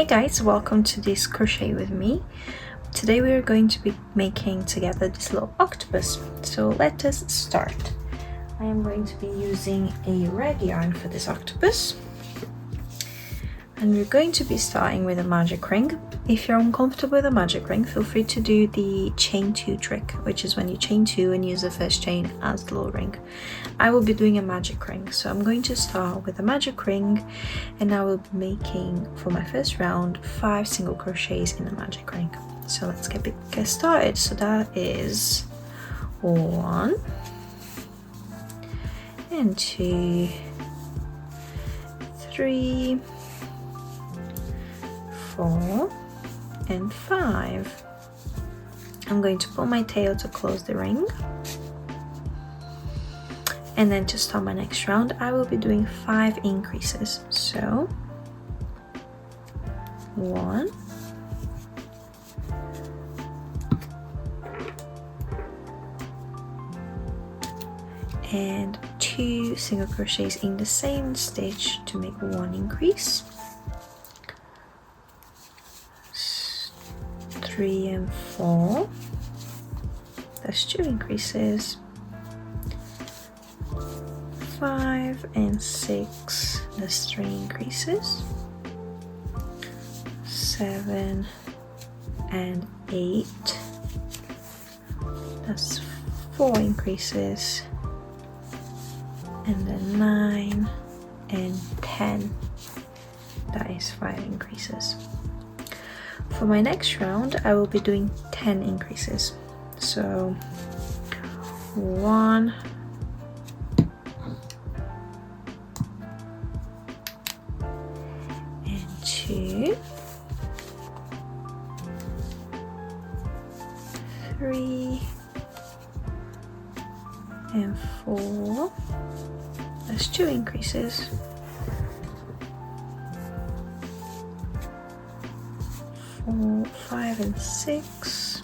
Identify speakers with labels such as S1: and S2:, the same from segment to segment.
S1: Hey guys, welcome to this crochet with me. Today we are going to be making together this little octopus. So let us start. I am going to be using a red yarn for this octopus. And we're going to be starting with a magic ring. If you're uncomfortable with a magic ring, feel free to do the chain 2 trick, which is when you chain 2 and use the first chain as the little ring. I will be doing a magic ring, so I'm going to start with a magic ring, and I will be making, for my first round, 5 single crochets in the magic ring. So let's get started. So that is 1 and 2, 3, 4 and 5. I'm going to pull my tail to close the ring, and then to start my next round I will be doing 5 increases. So 1, and 2 single crochets in the same stitch to make 1 increase, 3 and 4, that's 2 increases, 5 and 6, that's 3 increases, 7 and 8, that's 4 increases, and then 9 and 10, that is 5 increases. For my next round I will be doing 10 increases. So 1, and 2, 3 and 4, that's 2 increases, 4, 5 and 6,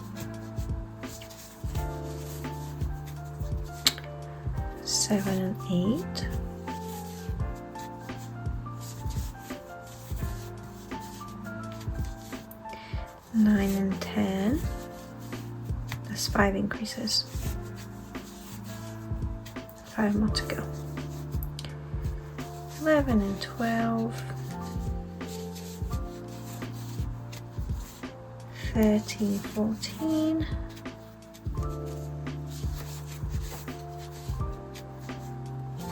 S1: 7 and 8, 9 and 10, that's 5 increases, 5 more to go, 11 and 12, 13, 14,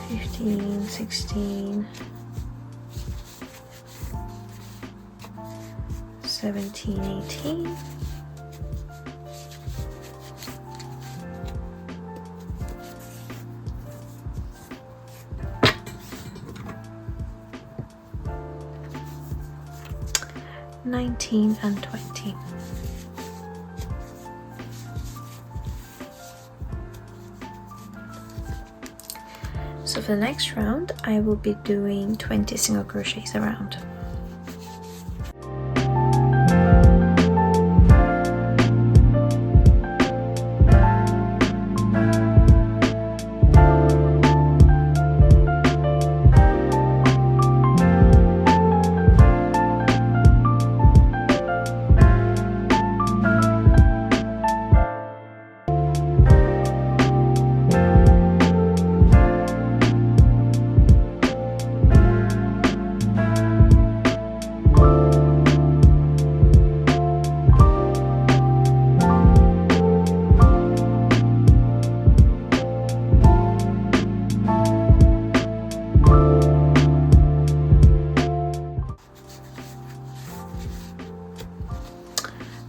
S1: 15, 16, 17, 18, 19 and 20. So for the next round I will be doing 20 single crochets around.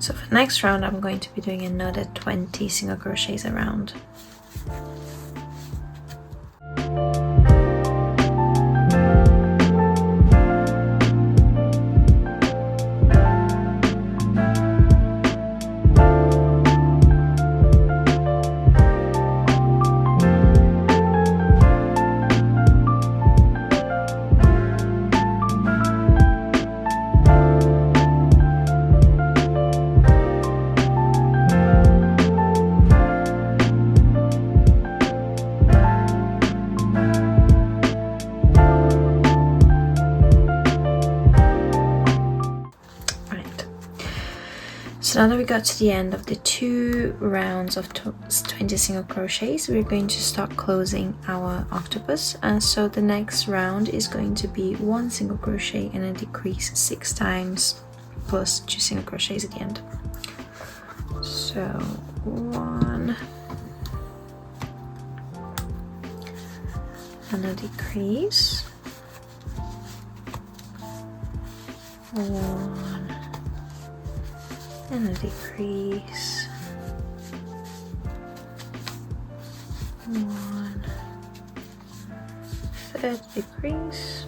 S1: So for the next round I'm going to be doing another 20 single crochets around. So now that we got to the end of the 2 rounds of 20 single crochets, we're going to start closing our octopus. And so the next round is going to be 1 single crochet and a decrease 6 times plus 2 single crochets at the end. So 1 and a decrease, 1 and a decrease, 1, third decrease,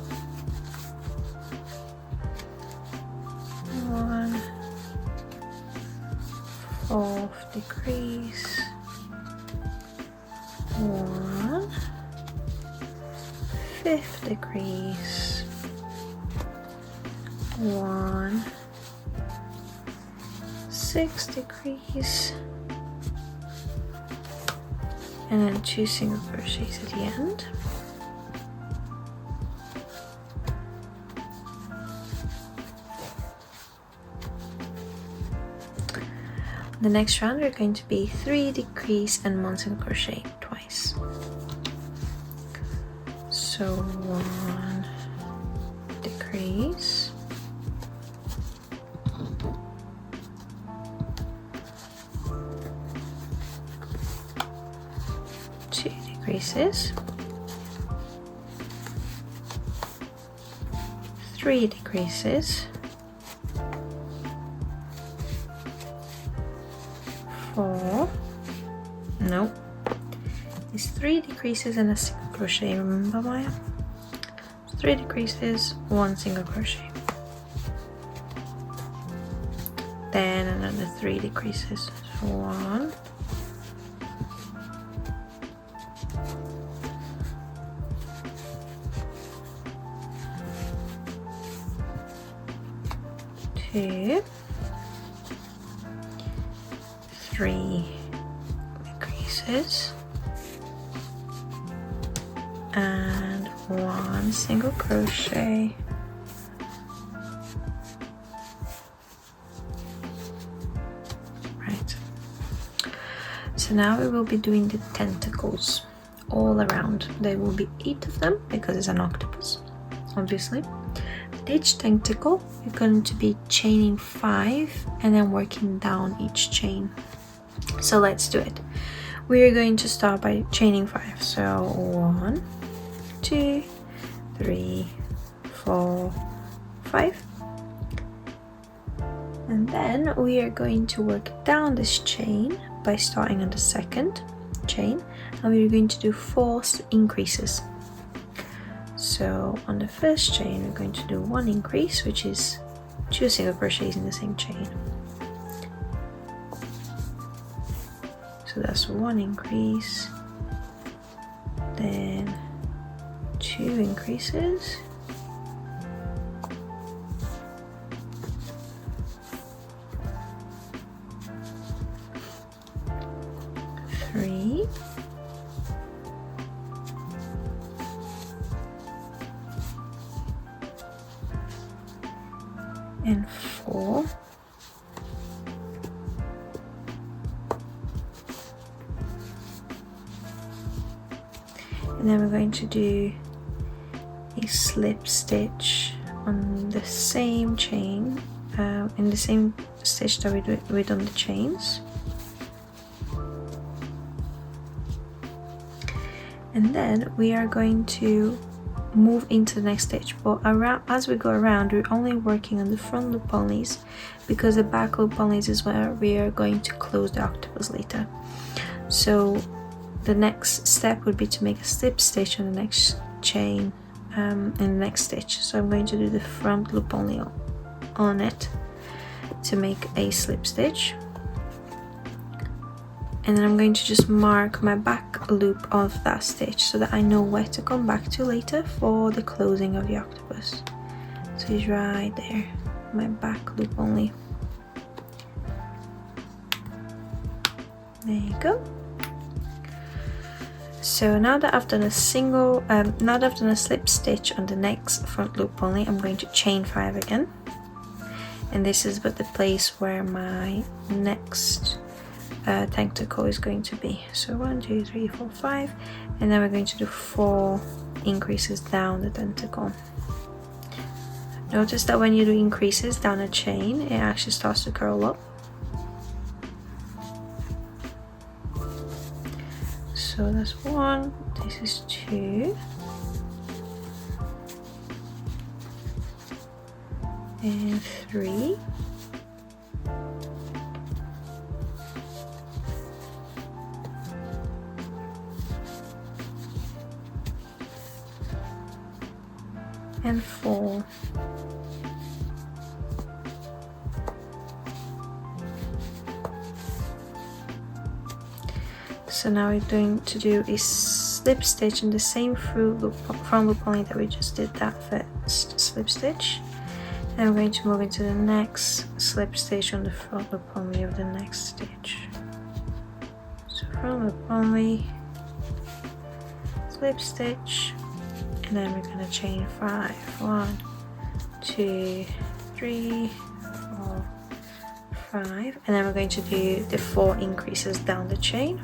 S1: 1, fourth decrease, 1, fifth decrease, 1, sixth decrease, and then 2 single crochets at the end. The next round we're going to be 3 decrease and 1 single crochet twice. So 1 decrease, 2 decreases, 3 decreases, 4, nope, it's 3 decreases and a single crochet, remember Maya? 3 decreases, 1 single crochet, then another 3 decreases, so 1, 2, 3 decreases, and 1 single crochet. Right, so now we will be doing the tentacles all around. There will be 8 of them because it's an octopus, obviously. With each tentacle you're going to be chaining 5 and then working down each chain. So let's do it. We are going to start by chaining 5. So 1, 2, 3, 4, 5. And then we are going to work down this chain by starting on the second chain, and we're going to do 4 increases. So on the first chain we're going to do 1 increase, which is 2 single crochets in the same chain. So that's 1 increase, then 2 increases, 3, and 4, and then we're going to do a slip stitch on the same chain, in the same stitch that we done the chains, and then we are going to move into the next stitch. But as we go around, we're only working on the front loop onlys, because the back loop onlys is where we are going to close the octopus later. So the next step would be to make a slip stitch on the next chain in the next stitch. So I'm going to do the front loop only on it to make a slip stitch, and then I'm going to just mark my back loop of that stitch so that I know where to come back to later for the closing of the octopus. So it's right there, my back loop only. There you go. So now that I've done a slip stitch on the next front loop only, I'm going to chain 5 again, and this is but the place where my next tentacle is going to be. So 1, 2, 3, 4, 5, and then we're going to do 4 increases down the tentacle. Notice that when you do increases down a chain, it actually starts to curl up. So that's 1, this is 2, and 3, and 4. So now we're going to do a slip stitch in the same front loop only that we just did that first slip stitch. And we're going to move into the next slip stitch on the front loop only of the next stitch. So front loop only, slip stitch, and then we're going to chain 5. 1, 2, 3, 4, 5, and then we're going to do the 4 increases down the chain.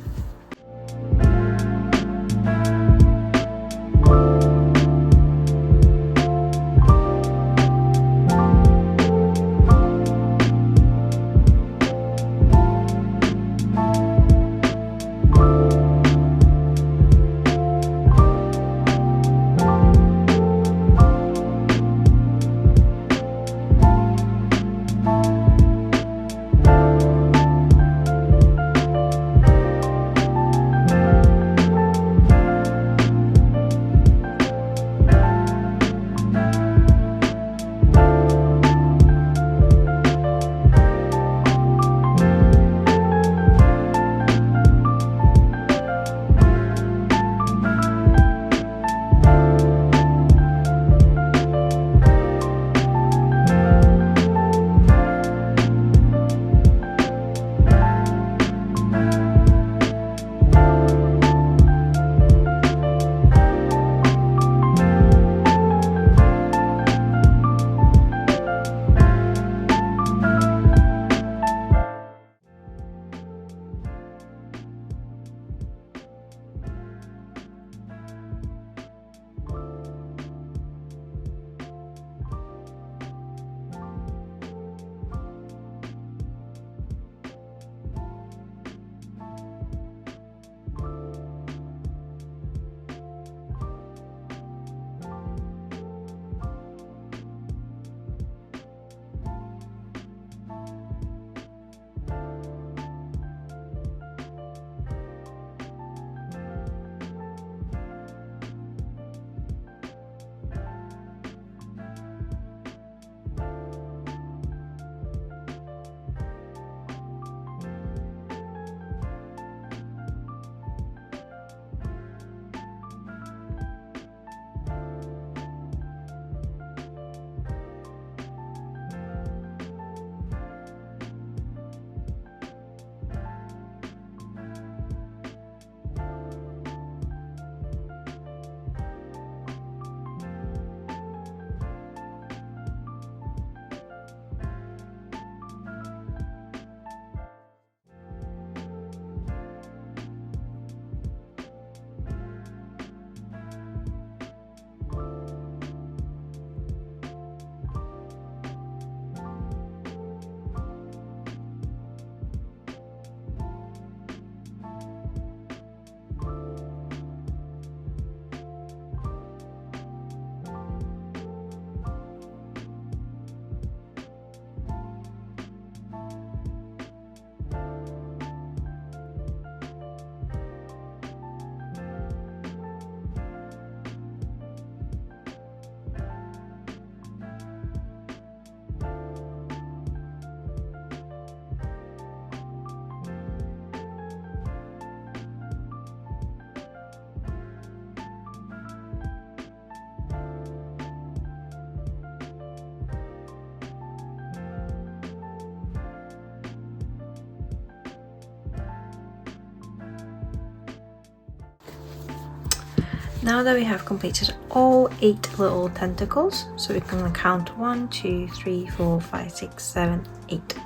S1: Now that we have completed all 8 little tentacles, so we can count 1, 2, 3, 4, 5, 6, 7, 8.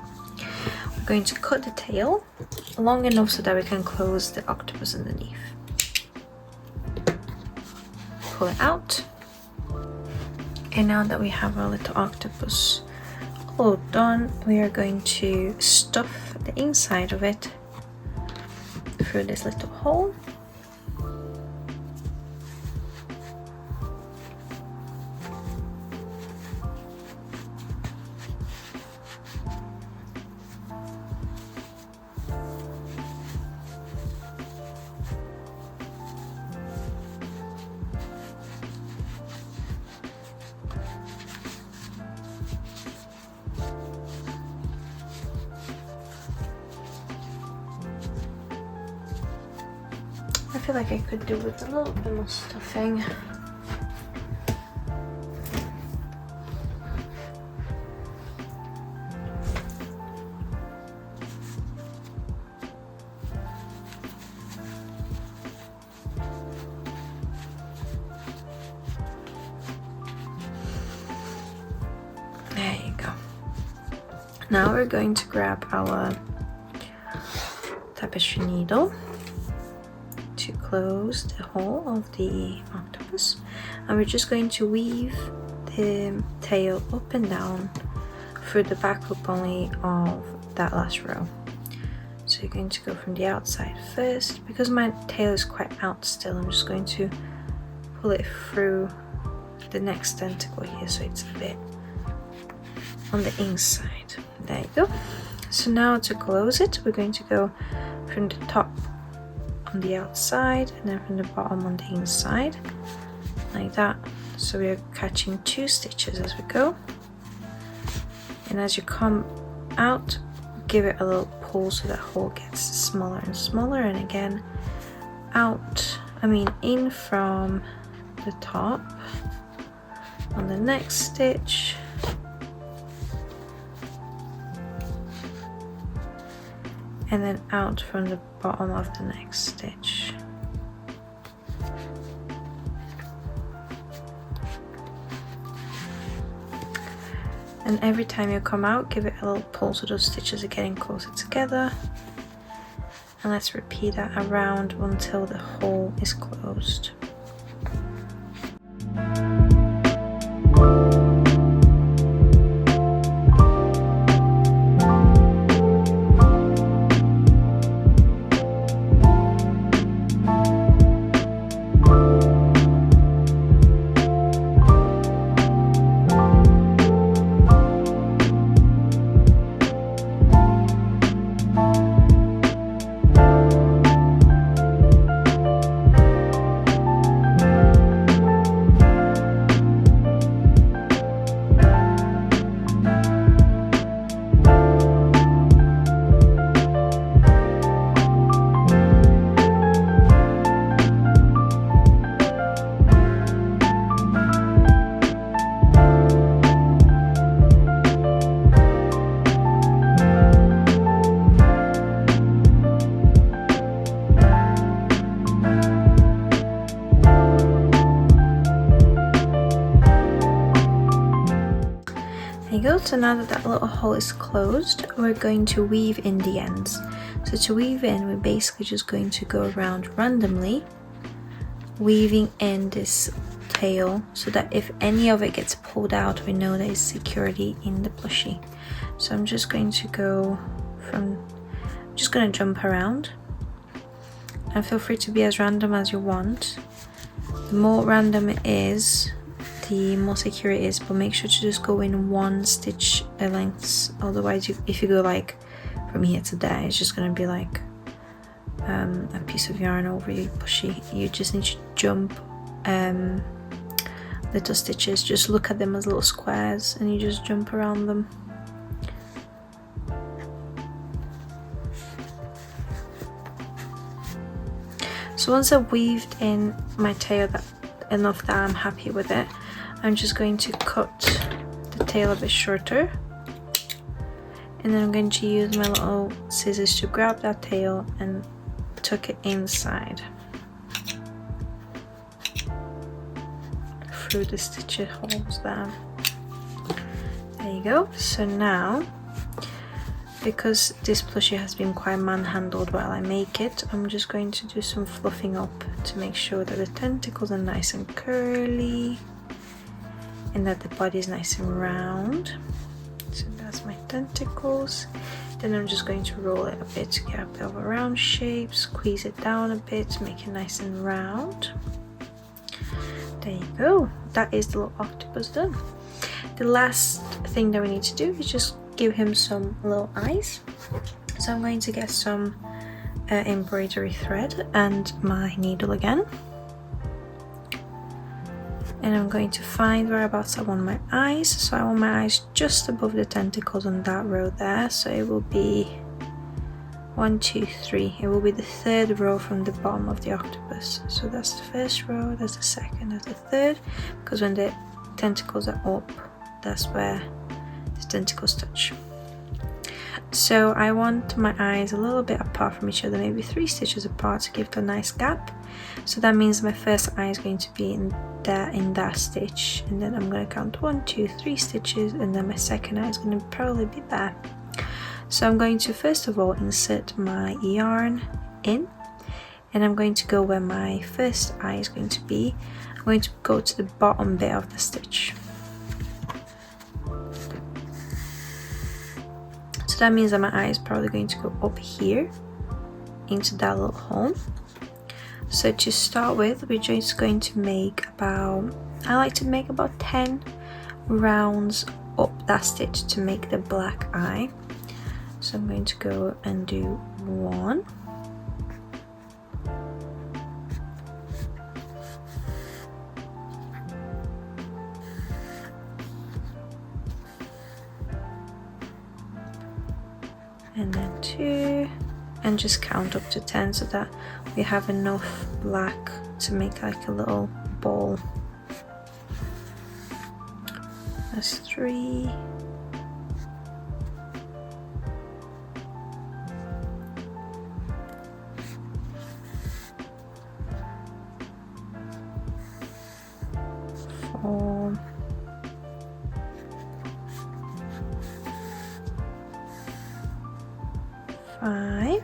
S1: We're going to cut the tail long enough so that we can close the octopus underneath. Pull it out. And now that we have our little octopus all done, we are going to stuff the inside of it through this little hole. I feel like I could do with a little bit more stuffing. There you go. Now we're going to grab our tapestry needle to close the hole of the octopus, and we're just going to weave the tail up and down through the back loop only of that last row. So you're going to go from the outside first. Because my tail is quite out still, I'm just going to pull it through the next tentacle here so it's a bit on the inside. There you go. So now to close it, we're going to go from the top on the outside and then from the bottom on the inside, like that. So we are catching 2 stitches as we go, and as you come out, give it a little pull so that hole gets smaller and smaller, and again in from the top on the next stitch, and then out from the bottom of the next stitch. And every time you come out, give it a little pull so those stitches are getting closer together. And let's repeat that around until the hole is closed. So now that that little hole is closed, we're going to weave in the ends. So to weave in, we're basically just going to go around randomly, weaving in this tail so that if any of it gets pulled out, we know there is security in the plushie. So I'm just going to go from, I'm just going to jump around, and feel free to be as random as you want. The more random it is, the more secure it is, but make sure to just go in 1 stitch lengths. Otherwise, if you go like from here to there, it's just going to be like a piece of yarn over your plushie. You just need to jump little stitches. Just look at them as little squares and you just jump around them. So once I've weaved in my tail enough that I'm happy with it, I'm just going to cut the tail a bit shorter, and then I'm going to use my little scissors to grab that tail and tuck it inside. through the stitch holes there. There you go. So now, because this plushie has been quite manhandled while I make it, I'm just going to do some fluffing up to make sure that the tentacles are nice and curly and that the body is nice and round. So that's my tentacles. Then I'm just going to roll it a bit to get a bit of a round shape, squeeze it down a bit to make it nice and round. There you go. That is the little octopus done. The last thing that we need to do is just give him some little eyes. So I'm going to get some embroidery thread and my needle again. And I'm going to find whereabouts I want my eyes. So I want my eyes just above the tentacles on that row there. So it will be 1, 2, 3. It will be the third row from the bottom of the octopus. So that's the first row, that's the second, that's the third. Because when the tentacles are up, that's where the tentacles touch. So I want my eyes a little bit apart from each other, maybe 3 stitches apart to give it a nice gap. So that means my first eye is going to be in that stitch, and then I'm going to count 1, 2, 3 stitches, and then my second eye is going to probably be there. So I'm going to first of all insert my yarn in, and I'm going to go where my first eye is going to be. I'm going to go to the bottom bit of the stitch. So that means that my eye is probably going to go up here into that little hole. So to start with, we're just going to make about, I like to make about 10 rounds up that stitch to make the black eye. So I'm going to go and do 1. And then 2, and just count up to 10 so that we have enough black to make like a little ball. That's 3. 4. 5.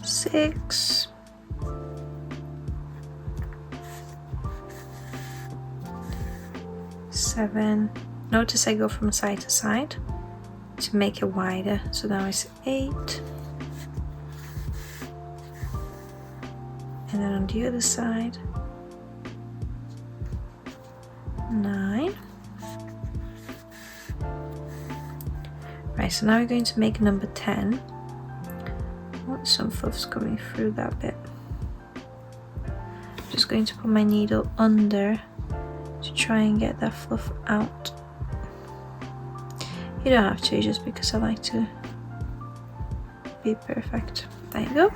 S1: 6. 7. Notice I go from side to side to make it wider. So now it's 8. And then on the other side, 9. Right, so now we're going to make number 10. Oh, some fluff's coming through that bit. I'm just going to put my needle under to try and get that fluff out. You don't have to, just because I like to be perfect. There you go.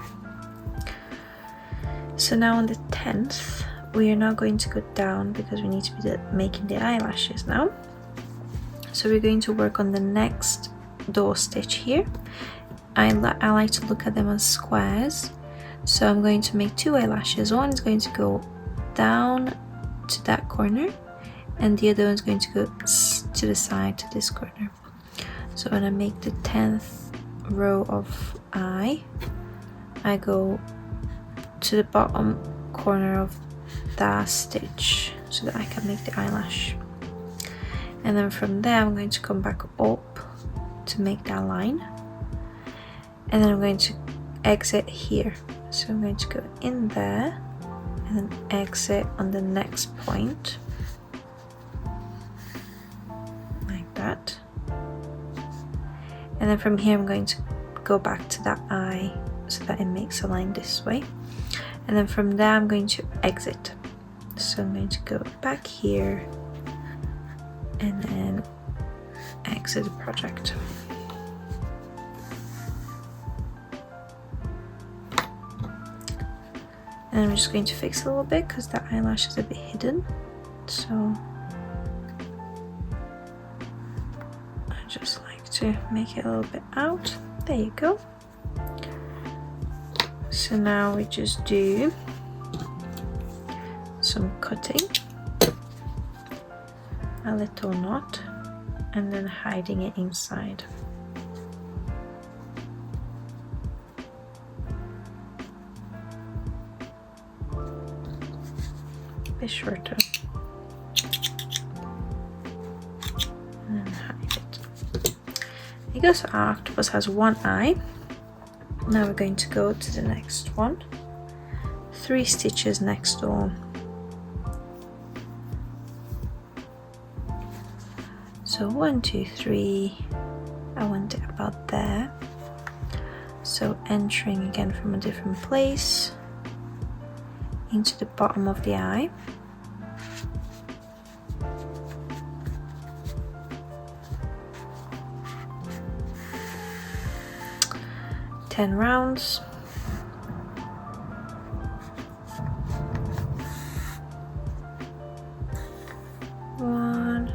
S1: So now on the 10th, we are now going to go down because we need to be making the eyelashes now. So we're going to work on the next door stitch here. I like to look at them as squares. So I'm going to make 2 eyelashes. One is going to go down to that corner, and the other one is going to go to the side to this corner. So when I make the 10th row of eye, I go to the bottom corner of that stitch so that I can make the eyelash, and then from there I'm going to come back up to make that line, and then I'm going to exit here. So I'm going to go in there and then exit on the next point like that, and then from here I'm going to go back to that eye so that it makes a line this way, and then from there I'm going to exit. So I'm going to go back here and then exit the project. And I'm just going to fix it a little bit because the eyelash is a bit hidden. So I just like to make it a little bit out. There you go. So now we just do some cutting, a little knot, and then hiding it inside. A bit shorter. And then hide it. Because our octopus has one eye, now we're going to go to the next one. 3 stitches next door. So 1, 2, 3. I want it about there. So entering again from a different place into the bottom of the eye. Ten rounds. One,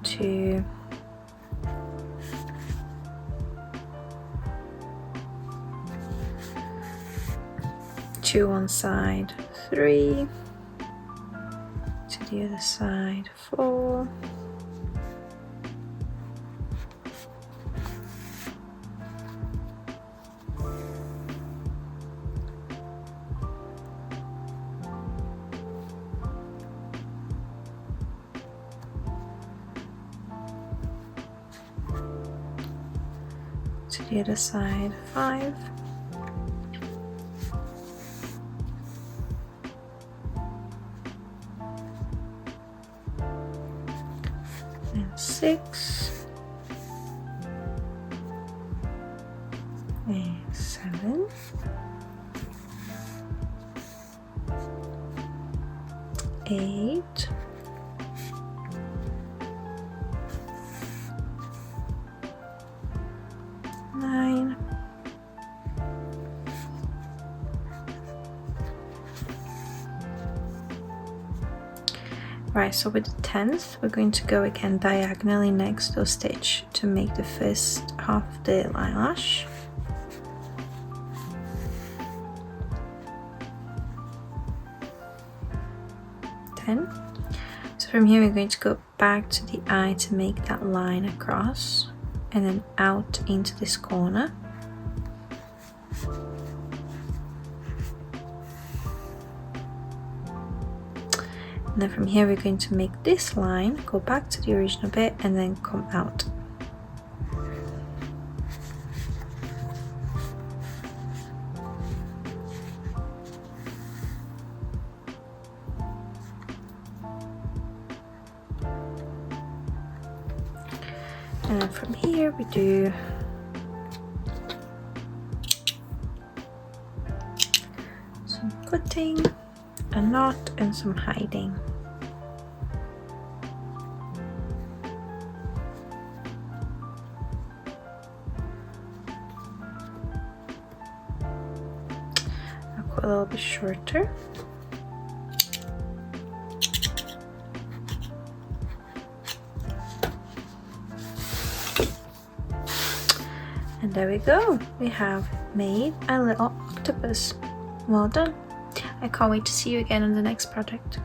S1: 2, 2 one side, 3 to the other side, 4. To the other side, 5. And 6. And 7. 8. 9. Right, so with the 10th, we're going to go again diagonally next to a stitch to make the first half of the eyelash. So from here we're going to go back to the eye to make that line across and then out into this corner. And then from here we're going to make this line, go back to the original bit and then come out. And then from here we do some cutting, a knot and some hiding. I'll go a little bit shorter. And there we go, we have made a little octopus. Well done. I can't wait to see you again on the next project.